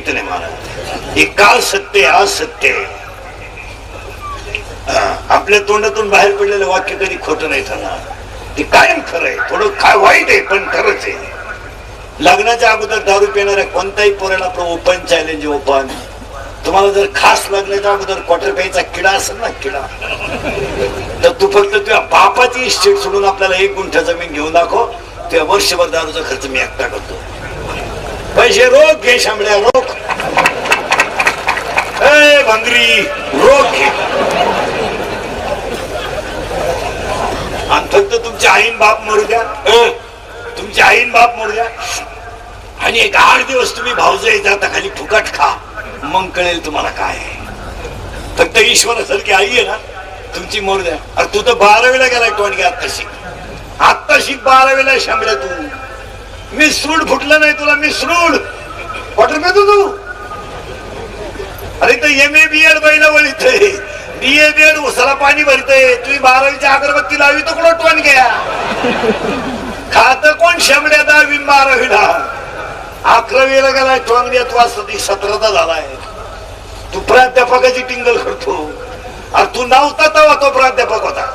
सत्य नाही महाराज. हे काल सत्य आज सत्य. आपल्या तोंडातून बाहेर पडलेलं वाक्य कधी खोटं नाही ठरणार. ते कायम खरं आहे. थोडं काय वाईट आहे पण खरंच आहे. लग्नाच्या अगोदर दारू पिणाऱ्या कोणत्याही पोराला ओपन चॅलेंज ओपन. तुम्हाला जर खास लग्नाच्या अगोदर क्वार्टर प्यायचा किडा असेल ना किडा, तर तू फक्त तुझ्या बापाची इस्टेट सोडून आपल्याला 1 गुंठ जमीन घेऊन दाखव. तुझ्या वर्षभर दारूचा खर्च मी एकटा करतो. पैसे रोख घे शांबड्या रोख. ए भंगरी रोख घे. आणि फक्त तुमच्या आईन बाप मरू द्या. तुमच्या आईन बाप मरू द्या आणि एक 8 दिवस तुम्ही भाऊजाई जाता खाली फुकट खा. मग कळेल तुम्हाला काय. फक्त ईश्वरासारखी आई आहे ना तुमची मरू द्या. अरे तू तर 12वीला गेलाय टोणगी. आत्ता शिक 12वीला शांबड्या तू. मी सूड फुटलं नाही तुला. मी सूड क्वार्टर पेतो तू. अरे तर MA BEd पहिला वळीत BA BEd उसाला पाणी भरतय. तुम्ही 12वीच्या अगरबत्ती लावी तर कुठं टोन घ्या. खात कोण शांबड्या 10वी 12वीला. 11वीला गेलाय टोन घेत वाजता 17चा झालाय. तू प्राध्यापकाची टिंगल करतो. अरे तू नव्हता तेव्हा तो प्राध्यापक होता.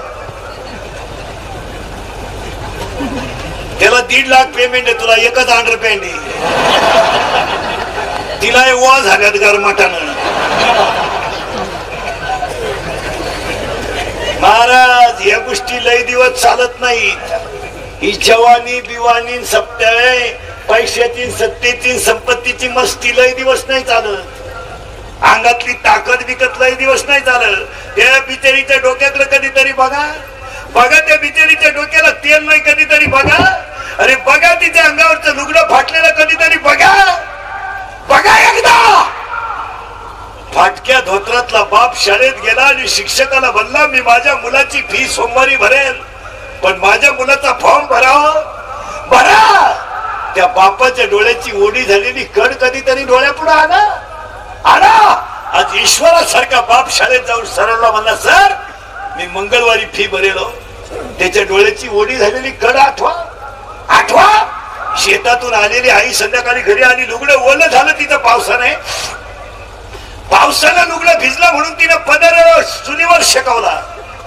त्याला 1.5 लाख पेमेंट आहे. तुला 1च अंडरपॅन्ट आहे. तिला वा झाल्यात गरमाटानं. महाराज या गोष्टी लय दिवस चालत नाहीत. ही जवानी बिवानी सप्त्या पैशाची सत्तेची संपत्तीची मस्ती लय दिवस नाही चालत. अंगातली ताकद विकत लय दिवस नाही चालत. त्या बिचारीच्या डोक्यातलं कधीतरी बघा. बघा त्या बिचारीच्या डोक्याला तेल नाही कधीतरी बघा. अरे बघा तिच्या अंगावरचं लुगडं फाटलेलं कधीतरी बघा. बघा एकदा. फाटक्या धोत्रातला बाप शाळेत गेला आणि शिक्षकाला म्हणला मी माझ्या मुलाची फी सोमवारी भरेल पण माझ्या मुलाचा फॉर्म भरा. त्या बापाच्या डोळ्याची ओढी झालेली कड कधीतरी डोळ्यापुढे आला. आज ईश्वरासारखा बाप शाळेत जाऊन सरळला म्हणला सर मी मंगळवारी फी भरेलो. त्याच्या डोळ्याची ओढी झालेली कड आठवा. शेतातून आलेली आई संध्याकाळी घरी आली. लुगडं ओलं झालं तिचं पावसानं लुगडं भिजलं म्हणून तिनं पदर चुलीवर शेकवला.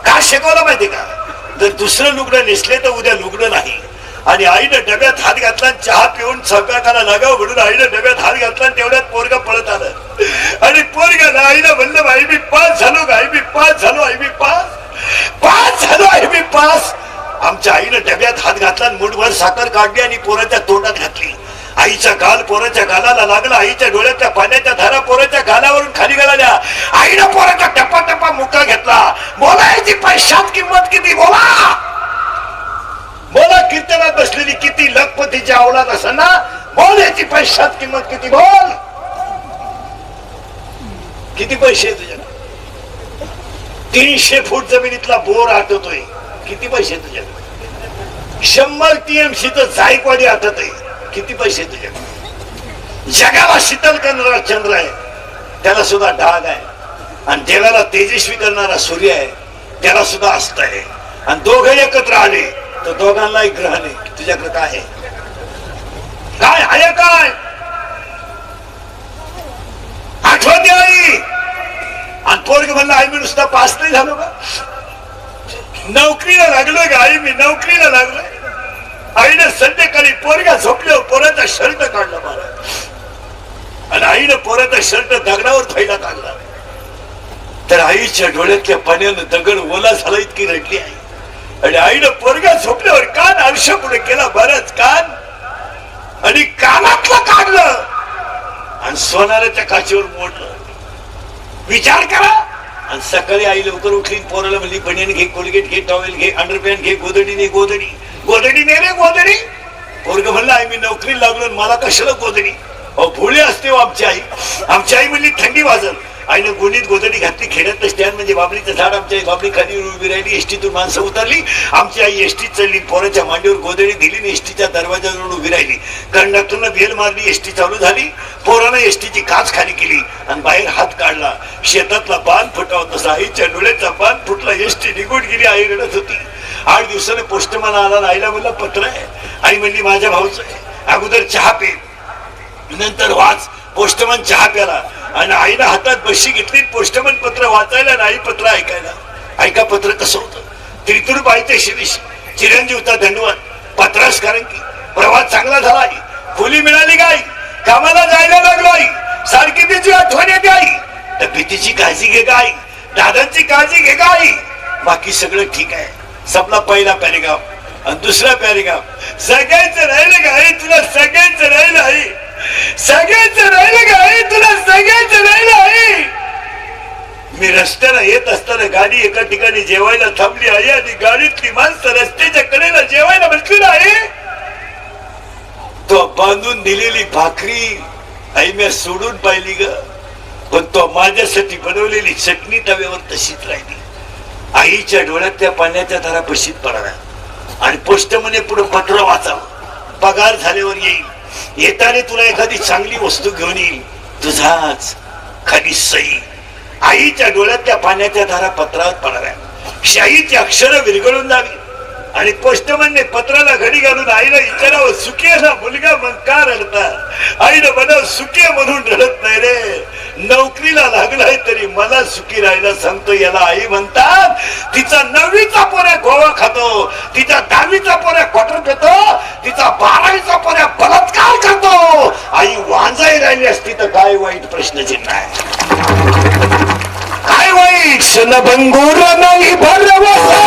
का शेकवला माहिती का. जर दुसरं लुगडं नेसले तर उद्या लुगडं नाही. आणि आईनं डब्यात हात घातला. चहा पिऊन स्वयंपाकाला लागाव म्हणून आईनं डब्यात हात घातला. तेवढ्यात पोरगा पळत आलं आणि पोरगाला आईनं म्हणलं आई मी पास झालो. आई मी पास झालो. आई मी पास झालो. आई मी पास. आमच्या आईनं डब्यात हात घातला. मुठभर साखर काढली आणि पोराच्या तोंडात घातली. आईचा गाल पोराच्या गालाला लागला. आईच्या डोळ्याच्या पाण्याच्या धारा पोराच्या गालावरून खाली गेल्या. आईनं पोराचा टप्पा टप्पा मुका घेतला. बोलायची पैशात किंमत किती. बोला कीर्तनात बसलेली किती लखपतीची अवलाद असताना बोलायची पैशात किंमत किती. बोल किती पैसे तुझ्या. 300 फूट जमिनीतला बोर आटतोय. किती पैसे तुझ्या. 100 TMC जायकवाडी आटत आहे. किती पैसे तुझ्या. जगाला शीतल करणारा चंद्र आहे त्याला सुद्धा डाग आहे. आणि देवाला तेजस्वी करणारा सूर्य आहे त्याला सुद्धा अस्त आहे. आणि दोघे एकत्र आले तर दोघांना एक ग्रहण आहे. तुझ्याकडे काय आहे. काय आहे काय आठवण आई. आणि पोरग म्हणलं आई मी नुसता पास नाही झालो का. नोकरीला लागलोय का आई. मी नोकरीला लागलोय. आईनं संध्याकाळी पोरगा झोपल्यावर पोराचा शर्ट काढला मला. आणि आईनं पोराचा शर्ट दगडावर थैला काढला. तर आईच्या डोळ्यातल्या पाण्यानं दगड ओला झाला इतकी रडली आई. आणि आईनं पोरगा झोपल्यावर कान आरशा पुढे केला. बरंच कान आणि कानातलं काढलं आणि सोनाराच्या काचेवर मोडलं. विचार करा. आणि सकाळी आई लवकर उठली. पोराला म्हणली बनियन घे, कोलगेट घे, टॉवेल घे, अंडरपॅन्ट घे. गोदडी नाही. गोदडी नाही रे गोदडी. पोरग म्हणलं आई मी नोकरीला लागलो मला कशाला गोदडी. भोळे असते आमची आई. आमची आई म्हणली थंडी वाजल. आईनं गोणीत गोदडी घातली. खेड्यातलं स्टँड म्हणजे बाबलीचं झाड. आमच्या आई बाबली खाली उभी राहिली. एसटीतून माणसं उतरली. आमची आई एसटीत चढली. पोराच्या मांडीवर गोदडी दिली आणि एसटीच्या दरवाजावर उभी राहिली. कंडक्टरनं बेल मारली. एसटी चालू झाली. पोरानं एसटीची काच खाली केली आणि बाहेर हात काढला. शेतातला बांध फुटावत तसा आईच्या डोळ्याचा बांध फुटला. एसटी निघून गेली. आई रडत होती. 8 दिवसाने पोस्टमन आला. आईला म्हणलं पत्र आहे. आई म्हणली माझ्या भाऊचं आहे. अगोदर चहा पे नंतर वाच. पोस्टमन चहा प्याला आणि आईनं हातात बशी घेतली. पोस्टमन पत्र वाचायला नाही पत्र ऐकायला. ऐका पत्र कसं होतं. त्रितुरबाईचे शिरीष चिरंजीवचा दंडवत पत्रास कारण की प्रवास चांगला झाला. आई खोली मिळाली का आई. कामाला जायला लागलो आई. सारखी तिची आठवण येते आई. तब्येतीची काळजी घे का आई. दादांची काळजी घे का आई. बाकी सगळं ठीक आहे. सबला पहिला पॅरेग्राफ आणि दुसरा पॅरेग्राफ सगळ्यांचं राहिलं का आई. तुला सगळ्यांचं राहिलं आई. सगळ्यांचं राहिलं का आई. तुला सगळ्यांचं राहिलं आई. मी रस्त्याला येत असताना गाडी एका ठिकाणी जेवायला थांबली आहे आणि गाडीतली माणसं रस्त्याच्या कडेला जेवायला बसली आहे. तो बांधून दिलेली भाकरी आई मी सोडून पाहिली ग. पण तो माझ्यासाठी बनवलेली चटणी तव्यावर तशीच राहिली. आईच्या डोळ्यात त्या पाण्याच्या धारा बशीत पडाव्या आणि पोस्टमने पुढे पत्र वाचावं. पगार झाल्यावर येईल. येताना तुला एखादी चांगली वस्तू घेऊन येईल. तुझाच खाली सही. आईच्या डोळ्यात त्या पाण्याच्या धारा पत्रावर पडाव्या. शाहीची अक्षरं विरघळून जावी आणि पोस्टमनने पत्राला घडी घालून आईला विचारावं सुखी आहे ना मुलगा मग का रडता. आईनं म्हणावं सुखी आहे म्हणून रडत नाही रे. नोकरीला लागलाय तरी मला सुखी राहायला सांगतो. याला आई म्हणतात. तिचा 9वीचा पोऱ्या गोवा खातो. तिचा 10वीचा पोऱ्या क्वार्टर पेतो. तिचा 12वीचा पोऱ्या बलात्कार करतो. आई वांजाई राहिली असती तर काय वाईट प्रश्नचिन्ह आहे. काय वाईट क्षणभंगूर नाही भरवसा.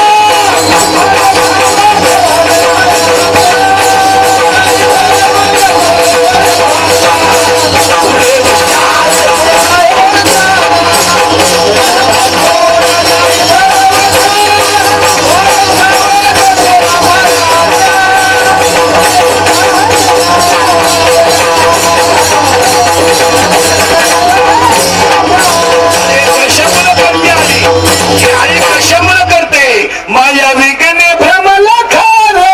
माझ्या वेगने भ्रमला खारे.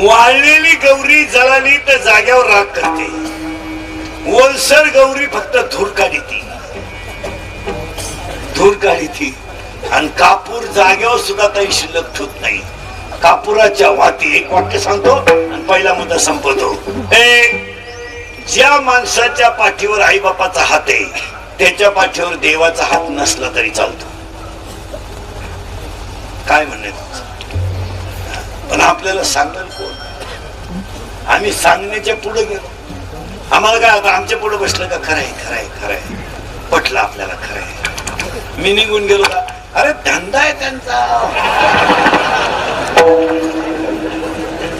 वाळलेली गौरी जळाली तर जाग्यावर राग करते. ओलसर गौरी फक्त धूर काढीती. धूर काढीती आणि कापूर जाग्यावर सुद्धा काही शिल्लक ठेवत नाही. कापुराच्या वाती. एक वाक्य सांगतो आणि पहिला मुद्दा संपवतो. ज्या माणसाच्या पाठीवर आई बापाचा हात आहे त्याच्या पाठीवर देवाचा हात नसला तरी चालतो. काय म्हणणे पण आपल्याला सांगाल कोण. आम्ही सांगण्याच्या पुढे गेलो. आम्हाला काय आता आमच्या पुढे बसलं का खरंय खरंय खरंय पटलं आपल्याला खरंय. मी निघून गेलो का अरे धंदा आहे त्यांचा.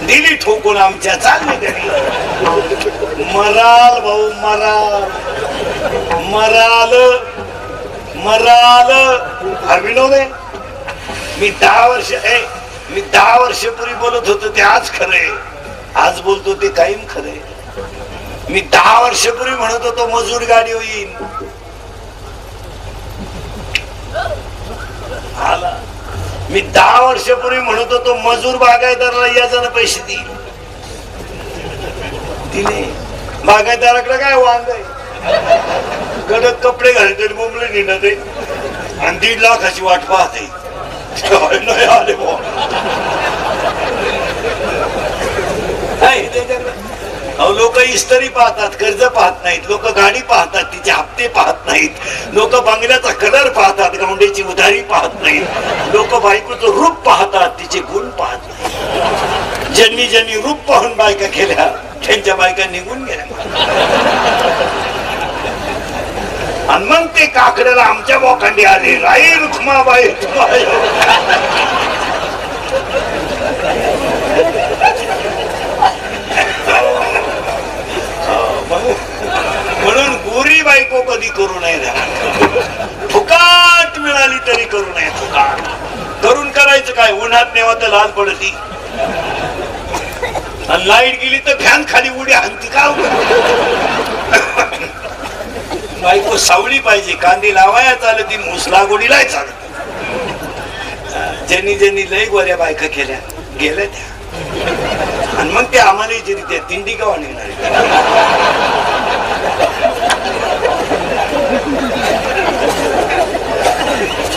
दिली ठोकून आमच्या चालली घरी. मराल भाऊ मराल मराल मराल. हा विनोद आहे. मी 10 वर्षापूर्वी बोलत होतो ते आज खरंय. आज बोलतो ते कायम खरंय. मी 10 वर्षापूर्वी म्हणत होतो मजूर गाडी होईल. आला. मी 10 वर्षापूर्वी म्हणत होतो मजूर बागायतदाराला याच्यानं पैसे देईल. दिले. बागायतदाराकडे काय वांग आहे. कडक कपडे घालते बोंबले निघत आहे आणि 1.5 लाखाची वाट पाहते. नाही आले लोक इस्त्री पाहतात कर्ज पाहत नाहीत. लोक गाडी पाहतात तिचे हप्ते पाहत नाहीत. लोक बंगल्याचा कलर पाहतात गावंडीची उधारी पाहत नाहीत. लोक बायकोचं रूप पाहतात तिचे गुण पाहत नाहीत. ज्यांनी ज्यांनी रूप पाहून बायका केल्या त्यांच्या बायका निघून गेल्या. आणि मग ते काकड्याला आमच्या बोकांडी आले. राई रुक्माबाई काय उन्हात नेवा तर लाल पडती आणि लाईट गेली तर फॅन खाली उडी हाणती का बायको सावली पाहिजे कांदी लावाया चालत ती मूस लागवडीला चालत ज्यांनी ज्यांनी लय गोऱ्या बायका केल्या गेल्या त्या आणि मग ते आम्हाला त्या दिंडी गावा निघणार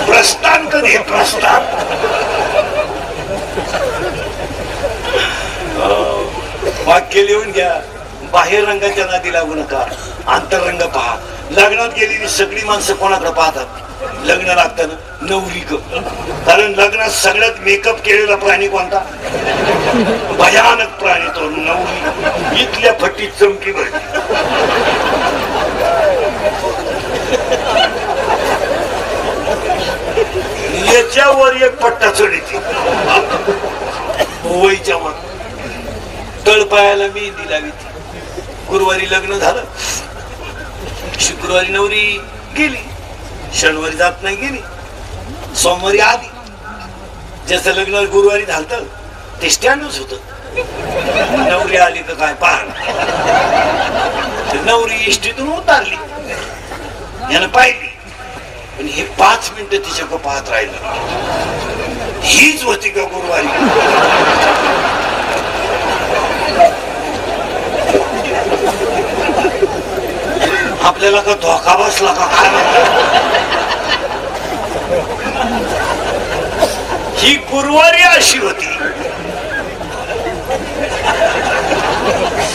प्रस्थान कधी प्रस्थान वाक्य लिहून घ्या बाहेर रंगाच्या नादी लागू नका आंतररंग पहा लग्नात गेलेली सगळी माणसं कोणाकडे पाहतात लग्न लागताना नवरी कारण लग्नात सगळ्यात मेकअप केलेला प्राणी कोणता भयानक प्राणी तो नवरी इथल्या फट्टीत चमकी भरली याच्यावर एक पट्टा चढीची वयच्या वर तळपायाला मी दिलावी गुरुवारी लग्न झालं शुक्रवारी नवरी गेली शनिवारी जात नाही गेली सोमवारी आली जसं लग्न गुरुवारी झालं ते स्टँडच होत नवरी आली तर काय पाहणार नवरी इष्टीतून उतारली यानं पाहिली पण हे 5 मिनिटं तिच्याकडे पाहत राहिलं हीच होती का गुरुवारी आपल्याला का धोका बसला का काय ही गुरुवारी अशी होती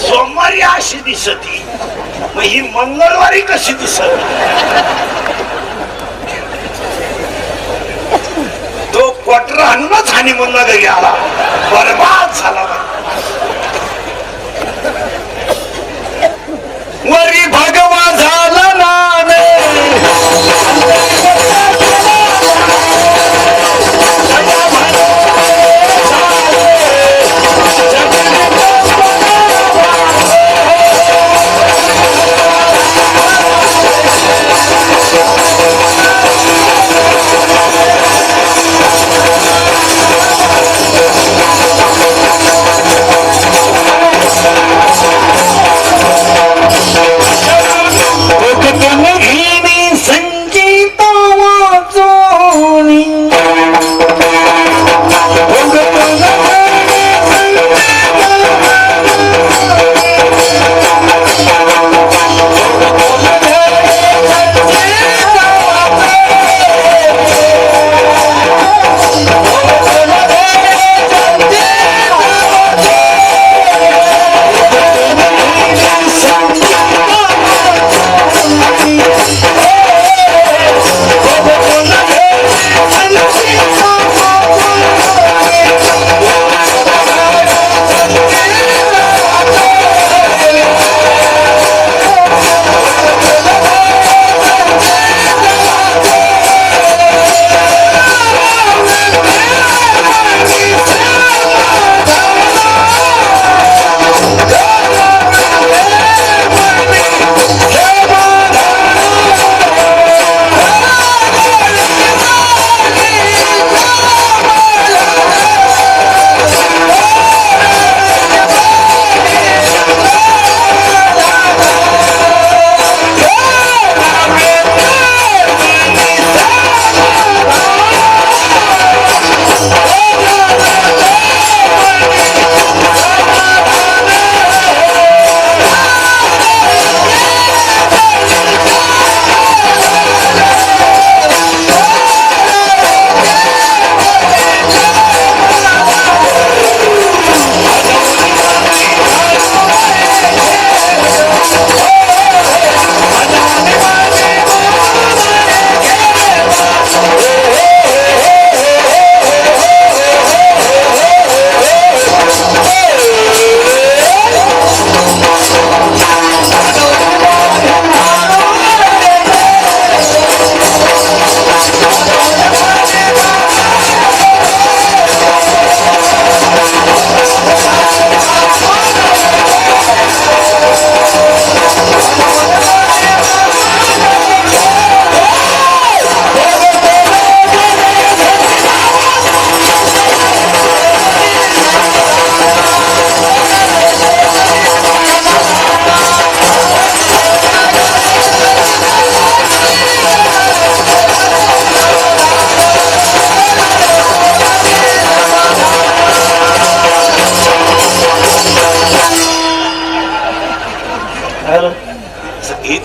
सोमवारी अशी दिसती मग ही मंगळवारी कशी दिसत तो क्वार्टर आणूनच हनीमूनला घरी आला बरबाद झाला वरी भगवा झाला नाने Shut up!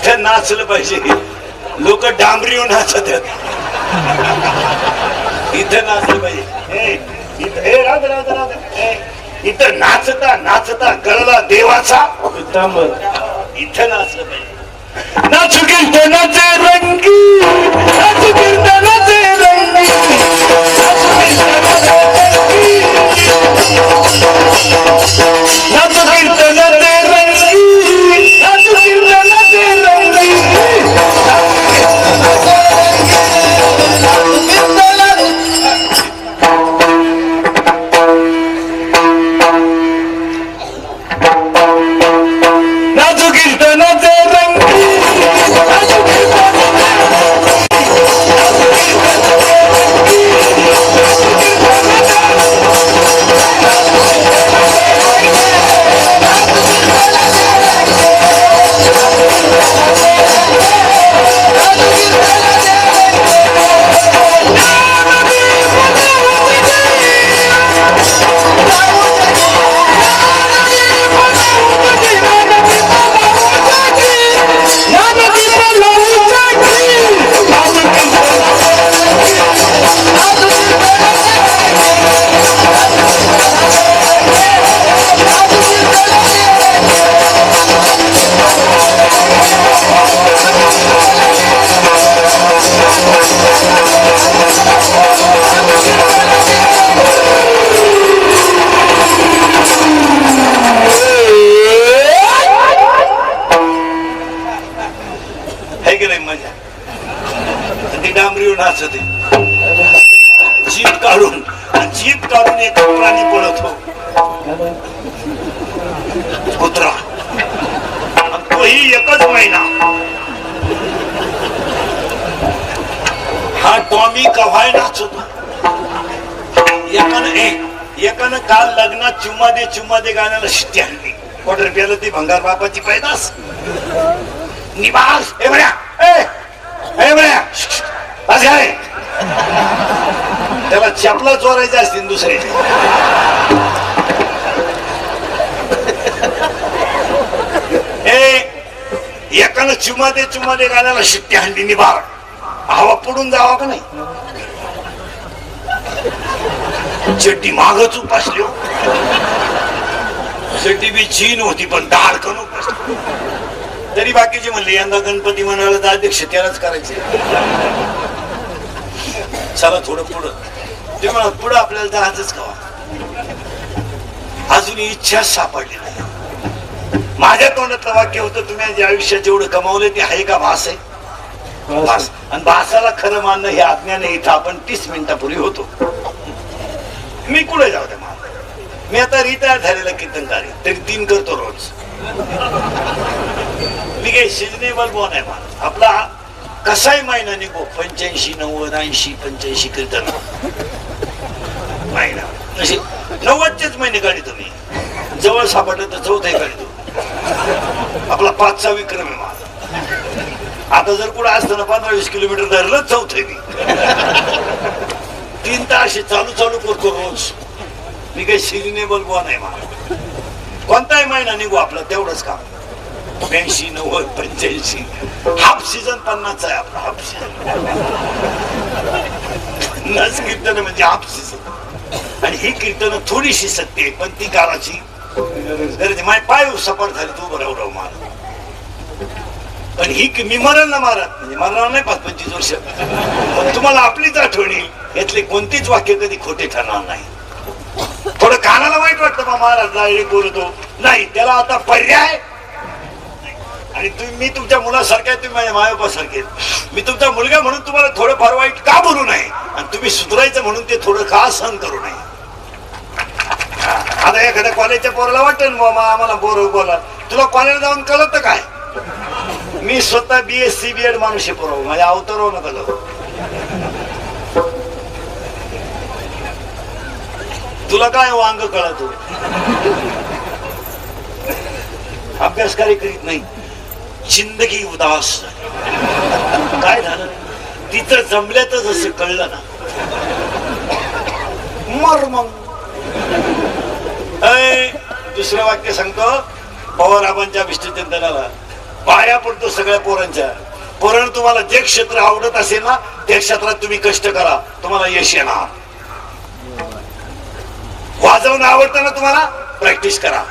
इथं नाचलं पाहिजे. लोक डांबरीवर नाचत आहेत. इथं नाचलं पाहिजे. इथं नाचता नाचता कळला देवाचा इथं नाचलं पाहिजे. नाचू कीर्तनाचे रंगी, नाचू कीर्तनाचे रंगी, नाचू कीर्तनाचे रंगी, नाचू कीर्तनाचे रंगी. जीप काढून एक प्राणी पळतो कुत्रा. तोही एकच महिना. हा टॉमी कव्हाय नाचतो. एकानं काल लग्नात चुम्मा दे गाण्याला शिट्टी आणली. क्वार्टर प्याला ती भंगार बापाची पैदास निवास. हे बऱ्या त्याला चपला चोरायच्या असतील दुसरे. एकानं चुमा दे गाण्याला शिट्टी हांडी निभार. हवा पडून जावा का नाही. चड्डी मागच उपासली. चड्डी बी चीन होती पण दाडकन उपासली. तरी बाकीचे म्हणले यंदा गणपती म्हणाला तर अध्यक्ष त्यालाच करायचे. चला थोडं पुढं. ते म्हणा पुढं आपल्याला जायचंच का. अजून इच्छा सापडली नाही. माझ्या तोंडातलं वाक्य होतं तुम्ही आयुष्यात जेवढं कमावले ते आहे का भास आहे. भास. आणि भासाला खरं मानणं हे आज्ञाने इथं आपण 30 मिनिटापूर्वी होतो. मी कुठे जाऊ दे. मी आता रिटायर झालेला कीर्तनकार आहे. तरी 3 करतो रोज. मी काही सिजनेबल बॉन आहे. आपला कसाही महिना निघो 85 90 80 85 कीर्तन महिना. असे 90चेच महिने काढी तुम्ही. जवळ सापडलं तर 4th काढतो. आपला 5चा विक्रम आहे माझा. आता जर कुठं असताना 15-20 किलोमीटर धरलं 4th मी. 3 तास चालू करतो रोज. मी काही सिजनेबल बॉन आहे मला. कोणताही महिना निघू आपला तेवढंच काम. 80 90 85 हाफ सीझन 50चा आहे आपला. हाफ सीझन नस कीर्तन म्हणजे हाफ सीझन. आणि ही कीर्तन थोडीशी सत्य आहे पण ती काळाची गरज. माझे पाय सपाट झाले तू बरोबर मार. पण ही मी मरण ना मारत म्हणजे मरणार नाही 25 वर्ष. पण तुम्हाला आपलीच आठवण येईल यातले कोणतीच वाक्य कधी खोटे ठरणार नाही. थोडं कानाला वाईट वाटतं बा महाराजला हे बोलतो नाही. त्याला आता पर्याय. आणि मी तुमच्या मुलासारखे तुम्ही माझ्या मायबापासारखे. मी तुमचा मुलगा म्हणून तुम्हाला थोडं फार वाईट का बोलू नये आणि तुम्ही सुधारायचं म्हणून ते थोडं का सहन करू नये. आता एखाद्या कॉलेजच्या पोराला वाटतं ना आम्हाला बोला. तुला कॉलेजला जाऊन कळत काय. मी स्वतः BSc BEd माणूस आहे. पोरव माझ्या अवतरव नका जाऊ. तुला काय वांग कळत. अभ्यासकारी करीत नाही. जिंदगी उदास काय झालं तिथं जमल्यातच असं कळलं ना. मर मग. दुसरं वाक्य सांगतो. पवाराबांच्या विष्णू चिंतनाला पाया पडतो सगळ्या पोरांच्या. पोरांना तुम्हाला जे क्षेत्र आवडत असेल ना त्या क्षेत्रात तुम्ही कष्ट करा, तुम्हाला यश येणार. वाजवणं आवडतं ना तुम्हाला, प्रॅक्टिस करा.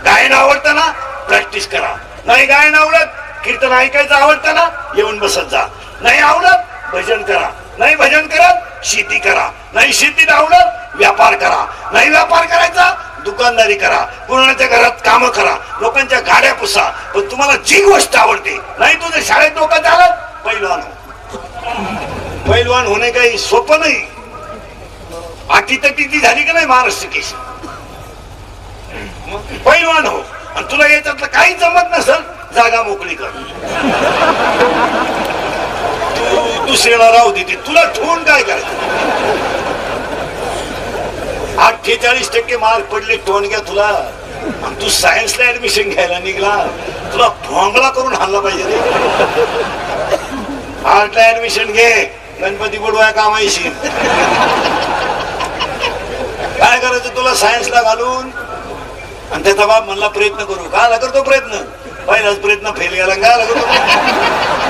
गायन आवडतं ना, प्रॅक्टिस करा. नाही गायन आवडत, कीर्तन ऐकायचं आवडतं ना, येऊन बसत जा. नाही आवडत, भजन करा. नाही भजन करत, शेती करा. नाही शेतीत आवडत, व्यापार करा. नाही व्यापार करायचा, दुकानदारी करा. कोणाच्या घरात काम करा, लोकांच्या गाड्या पुसा. पण तुम्हाला जी गोष्ट आवडते, नाही तुझ्या शाळेत डोकं झालं, पैलवान हो. पैलवान होणे काही सोपं नाही. आटीतटीची झाली का नाही महाराष्ट्र केस, पैलवान हो. आणि तुला याच्यातलं काही जमत नसेल, जागा मोकळी कर. तू दुसऱ्याला राहू देते, तुला ठेवून काय करायचं. 48% मार्क पडले टोनग्या तुला. तू सायन्सला ऍडमिशन घ्यायला निघला, तुला भोंगळा करून हाणला पाहिजे रे. आर्टला ऍडमिशन घे, गणपती बुडवाय कामायशी. काय करायचं तुला सायन्सला घालून. आणि त्याचा बाप म्हणला प्रयत्न करू. का करतो प्रयत्न, पहिलाच प्रयत्न फेल गेला. काय करतो.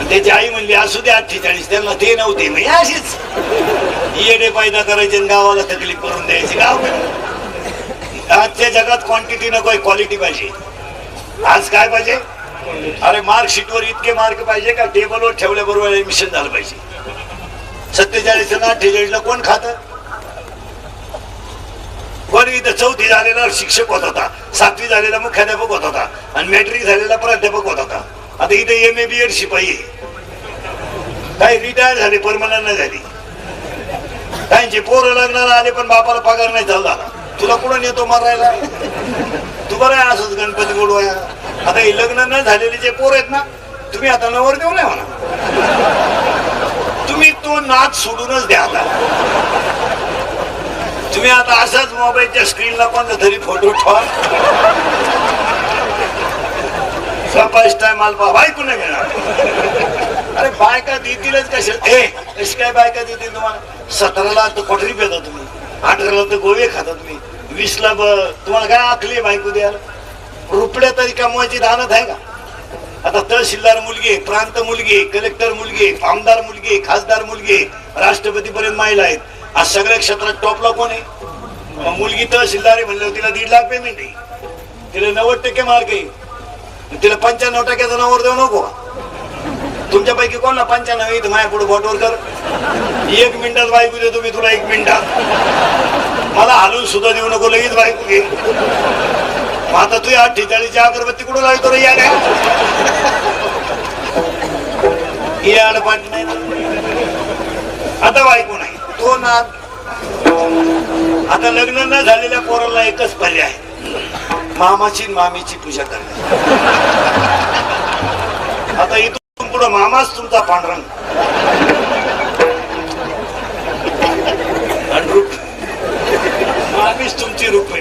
त्याची आई म्हणली असू दे 48, त्यांना ते नव्हते. म्हणजे अशीच येडे पैदा करायचे, गावाला तकलीफ करून द्यायची. गाव आजच्या जगात क्वांटिटी नको, क्वालिटी पाहिजे. आज काय पाहिजे, अरे मार्कशीटवर इतके मार्क पाहिजे का टेबलवर ठेवल्याबरोबर ऍडमिशन झालं पाहिजे. 47 आणि 48 कोण खात. कोणी इथं 4थी झालेला शिक्षक होत होता, 7वी झालेला मुख्याध्यापक होत होता, आणि मॅट्रिक झालेला प्राध्यापक होत होता. आता इथे MA BEd शिपाई, काही रिटायर झाले, परमनंट नाही झाली. काहींचे पोरं लग्नाला आले पण बापाला पगार नाही चालू झाला. तुला कुठं नेतो मारायला. तू बरं आहे असंच गणपती बोलवाया. आता हे लग्न न झालेले जे पोर आहेत ना, तुम्ही आता नवर देऊ नये म्हणा. तुम्ही तो नाच सोडूनच द्या. आता तुम्ही आता असाच मोबाईलच्या स्क्रीनला कोणता तरी फोटो ठेवा. फर्स्ट टाइम मालपा बायको नाही मिळणार. अरे बायका देतीलच कशा. कशी काय बायका देतील तुम्हाला. 17ला तर कोठरी पेता तुम्ही, 18ला तर गोवे खाता तुम्ही, 20ला तुम्हाला काय आखली बायको द्यायला. रुपड्या तरी कमवायची दानत आहे का. आता तहसीलदार मुलगी, प्रांत मुलगी, कलेक्टर मुलगी, आमदार मुलगी, खासदार मुलगी, राष्ट्रपती पर्यंत महिला आहेत. आज सगळ्या क्षेत्रात टॉपला कोण आहे. मुलगी तहसीलदार आहे म्हणलं, तिला 1.5 लाख पेमेंट आहे, तिला 90% मार्क आहे, तिला 95% नवर देऊ नको. तुमच्यापैकी कोणला 95 इथं माझ्या पुढे बोटवर कर. 1 मिनिटात बायको देतो मी तुला, 1 मिनिटात. मला हलवून सुद्धा देऊ नको, लगेच बायको घे. आता तू 48ची अगरबत्ती कुठं लावतो रे. या आडपाट नाही ना. आता बायको नाही, तो ना. आता लग्न न झालेल्या पोराला एकच पर्याय, मामाची मामीची पूजा करणे. आता इथून पुढे मामाच तुमचा पांढरंग, मामीच तुमची रुक्मिणी.